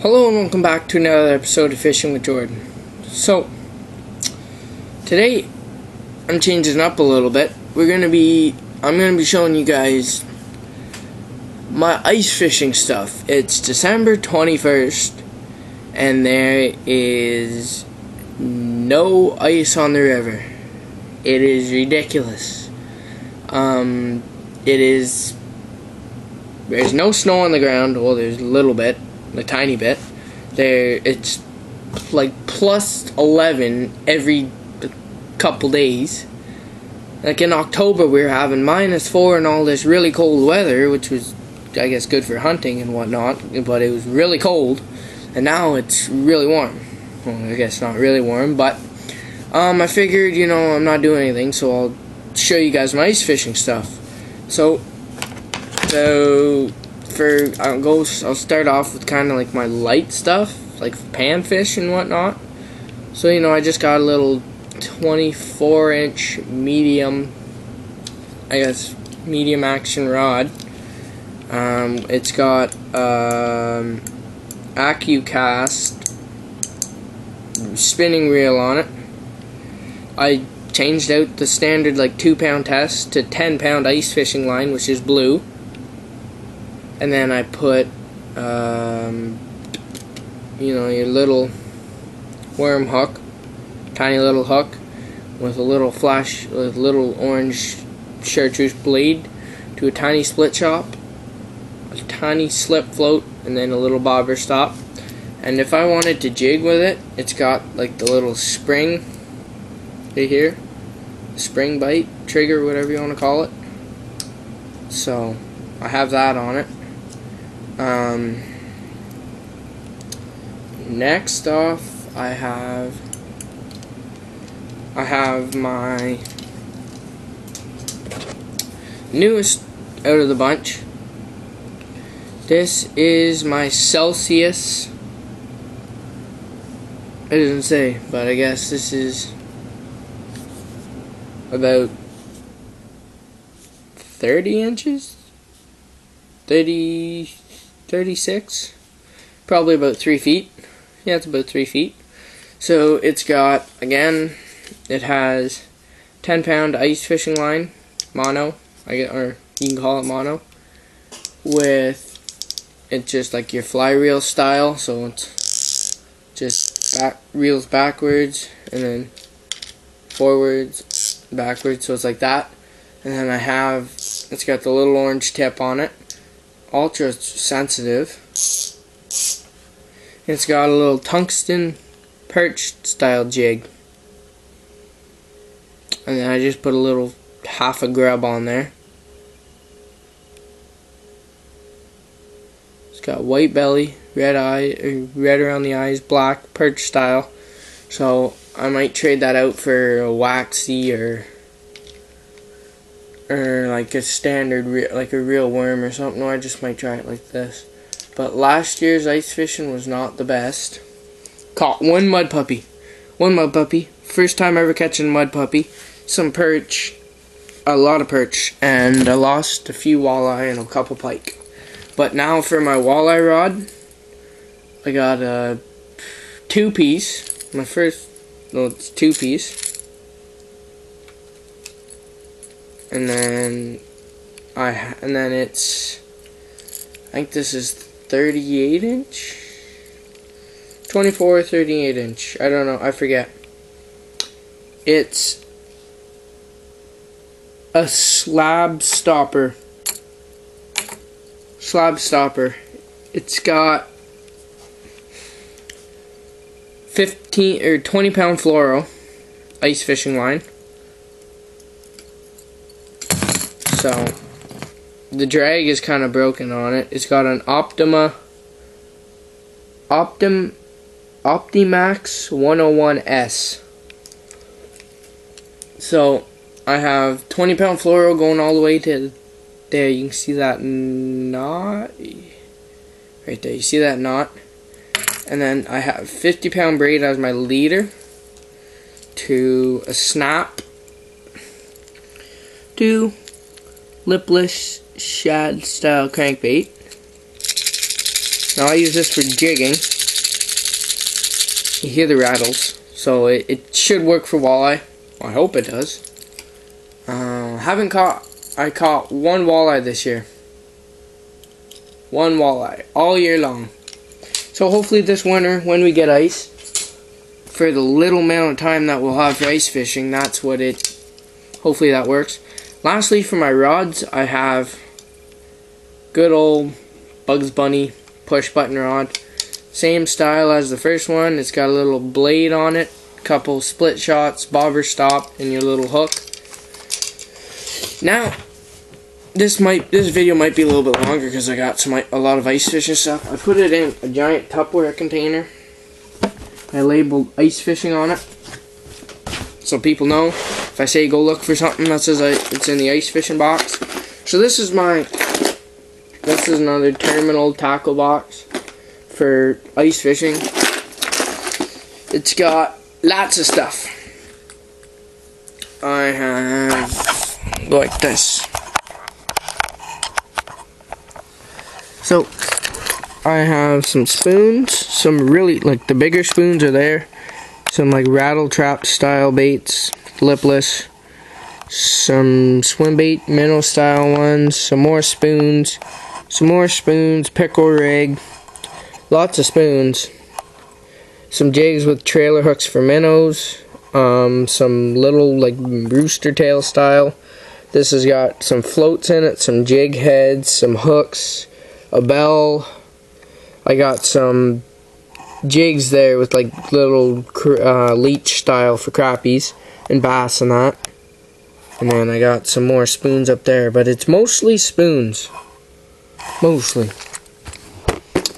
Hello and welcome back to another episode of Fishing with Jordan. So, today I'm changing up a little bit. I'm gonna be showing you guys my ice fishing stuff. It's December 21st and there is no ice on the river. It is ridiculous. There's no snow on the ground. Well, there's a little bit. A tiny bit. It's like plus 11 every couple days. Like in October we were having -4 and all this really cold weather, which was I guess good for hunting and whatnot, but it was really cold. And now it's really warm. Well, I guess not really warm, but I figured, I'm not doing anything, so I'll show you guys my ice fishing stuff. I'll start off with kind of like my light stuff, like panfish and whatnot. So, I just got a little 24-inch medium action rod. It's got AccuCast spinning reel on it. I changed out the standard 2-pound test to 10-pound ice fishing line, which is blue. And then I put, your little worm hook, tiny little hook, with a little orange chartreuse blade, to a tiny split shop, a tiny slip float, and then a little bobber stop. And if I wanted to jig with it, it's got the little spring right here, spring bite, trigger, whatever you want to call it. So I have that on it. Next off, I have my newest out of the bunch. This is my Celsius. It doesn't say, but I guess this is about 30 inches? 36? Probably about 3 feet. Yeah, it's about 3 feet. So it's got, again, it has 10-pound ice fishing line, mono, or you can call it mono, with it's just like your fly reel style, so it's just reels backwards and then forwards, backwards, so it's like that. And then it's got the little orange tip on it, ultra sensitive. It's got a little tungsten perch style jig, and then I just put a little half a grub on there. It's got white belly, red around the eyes, black perch style. So I might trade that out for a waxy or like a standard, like a real worm or something. Or I just might try it like this. But last year's ice fishing was not the best. Caught one mud puppy. First time ever catching a mud puppy. Some perch, a lot of perch, and I lost a few walleye and a couple pike. But now for my walleye rod, I got a 2-piece. It's 2-piece. And then it's, I think this is 38-inch? 24 or 38-inch. I don't know. I forget. It's a slab stopper. It's got 15 or 20-pound fluoro ice fishing line. So the drag is kind of broken on it. It's got an Optimax 101S. So I have 20-pound fluoro going all the way to there. You can see that knot right there. You see that knot? And then I have 50-pound braid as my leader to a snap to lipless shad style crankbait. Now I use this for jigging. You hear the rattles, so it should work for walleye. Well, I hope it does. I caught one walleye this year. One walleye all year long. So hopefully this winter, when we get ice, for the little amount of time that we'll have for ice fishing, hopefully that works. Lastly, for my rods, I have good old Bugs Bunny push button rod. Same style as the first one. It's got a little blade on it, couple split shots, bobber stop, and your little hook. Now, this video might be a little bit longer because I got a lot of ice fishing stuff. I put it in a giant Tupperware container. I labeled ice fishing on it, so people know if I say go look for something that says it's in the ice fishing box. So this is another terminal tackle box for ice fishing. It's got lots of stuff. I have like this. So I have some spoons, some really, like, the bigger spoons are there. Some like rattle trap style baits, lipless. Some swim bait minnow style ones, some more spoons, pickle rig, lots of spoons. Some jigs with trailer hooks for minnows, some little like rooster tail style. This has got some floats in it, some jig heads, some hooks, a bell. I got some jigs there with like little leech style for crappies and bass and that. And then I got some more spoons up there, but it's mostly spoons. Mostly.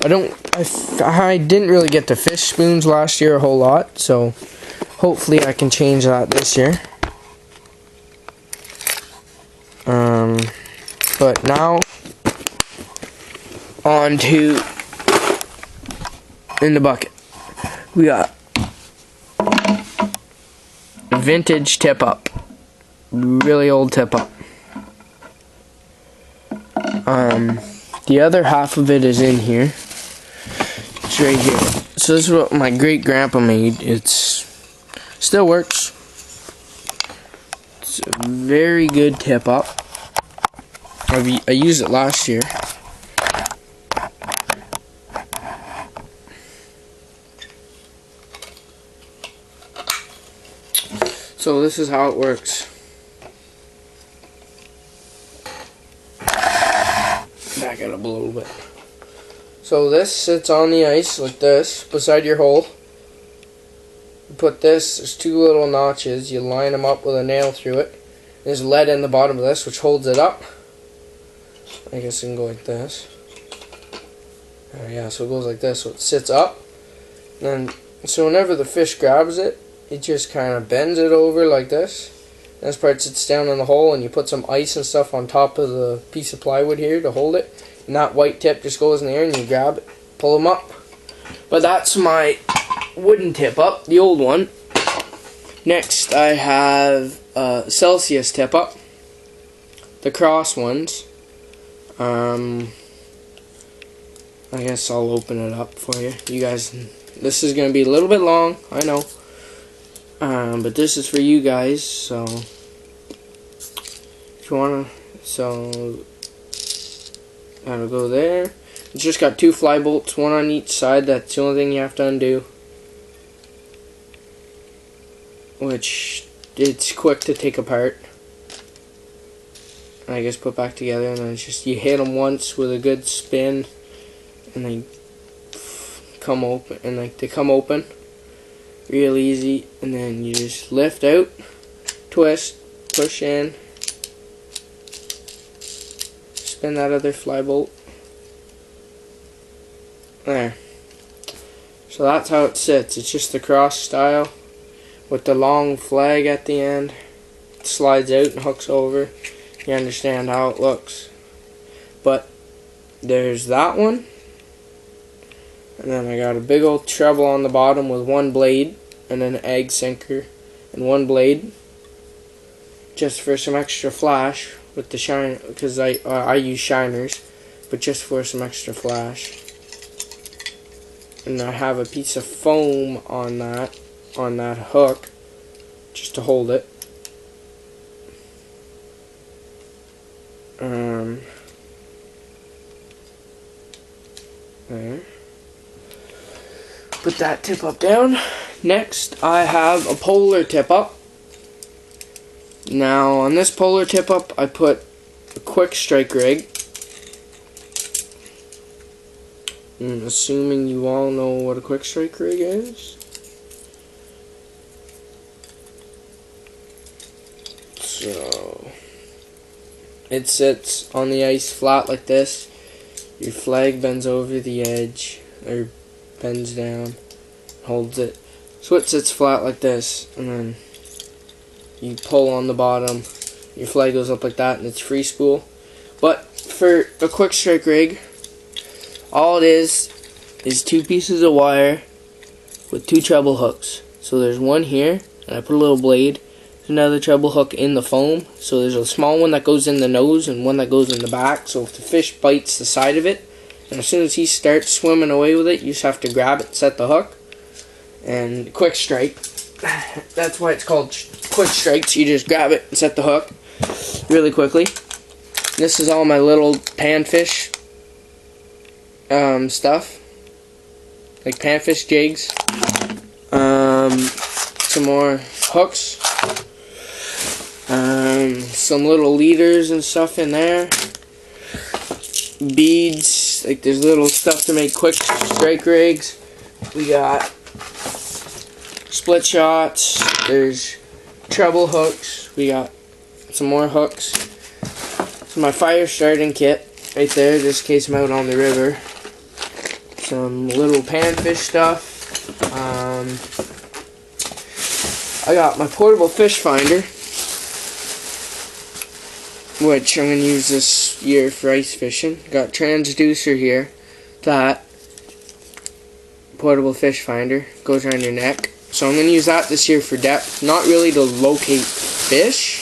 I didn't really get to fish spoons last year a whole lot, so hopefully I can change that this year. But now on to in the bucket. We got vintage tip up. Really old tip up. The other half of it is in here. It's right here. So this is what my great grandpa made. Still works. It's a very good tip up. I used it last year. So this is how it works. Back it up a little bit. So this sits on the ice like this, beside your hole. You put this, there's two little notches, you line them up with a nail through it. There's lead in the bottom of this, which holds it up. I guess it can go like this. Yeah, so it goes like this, so it sits up. And then, so whenever the fish grabs it, it just kind of bends it over like this. This part sits down in the hole, and you put some ice and stuff on top of the piece of plywood here to hold it. And that white tip just goes in there, and you grab it, pull them up. But that's my wooden tip up, the old one. Next, I have Celsius tip up, the cross ones. I guess I'll open it up for you. You guys, this is going to be a little bit long, I know. But this is for you guys, so if you wanna, so that'll go there. It's just got two fly bolts, one on each side. That's the only thing you have to undo, which it's quick to take apart. I guess put back together, and then it's just you hit them once with a good spin, and they come open, and like they come open. Real easy, and then you just lift out, twist, push in, spin that other fly bolt. There. So that's how it sits. It's just the cross style with the long flag at the end. It slides out and hooks over. You understand how it looks. But there's that one. And then I got a big old treble on the bottom with one blade and an egg sinker and one blade, just for some extra flash with the shine, because I use shiners, but just for some extra flash. and I have a piece of foam on that hook just to hold it. There. Put that tip up down. Next, I have a polar tip up. Now, on this polar tip up, I put a quick strike rig. I'm assuming you all know what a quick strike rig is. So, it sits on the ice flat like this. Your flag bends over the edge, or bends down, holds it. So it sits flat like this, and then you pull on the bottom, your flag goes up like that, and it's free spool. But for a quick strike rig, all it is 2 pieces of wire with 2 treble hooks. So there's one here, and I put a little blade. There's another treble hook in the foam. So there's a small one that goes in the nose and one that goes in the back. So if the fish bites the side of it, and as soon as he starts swimming away with it, you just have to grab it, set the hook, and quick strike. That's why it's called quick strikes. You just grab it and set the hook really quickly. This is all my little panfish stuff, like panfish jigs, some more hooks, some little leaders and stuff in there, beads, like there's little stuff to make quick strike rigs. We got split shots, there's treble hooks, we got some more hooks. So my fire starting kit right there, just in case I'm out on the river. Some little panfish stuff. I got my portable fish finder, which I'm going to use this year for ice fishing. Got transducer here. That portable fish finder goes around your neck. So I'm going to use that this year for depth. Not really to locate fish,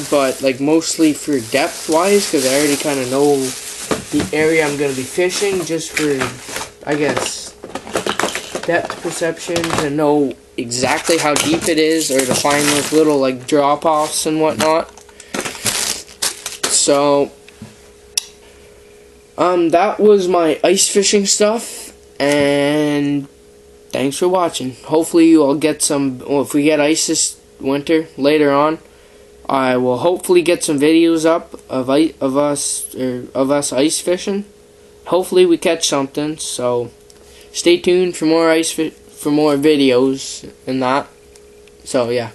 but like mostly for depth wise, because I already kind of know the area I'm going to be fishing, just for, I guess, depth perception, to know exactly how deep it is, or to find those little like drop offs and whatnot. So that was my ice fishing stuff, and thanks for watching. Hopefully you all get some, well, if we get ice this winter later on, I will hopefully get some videos up of us ice fishing. Hopefully we catch something. So stay tuned for more for more videos and that. So yeah.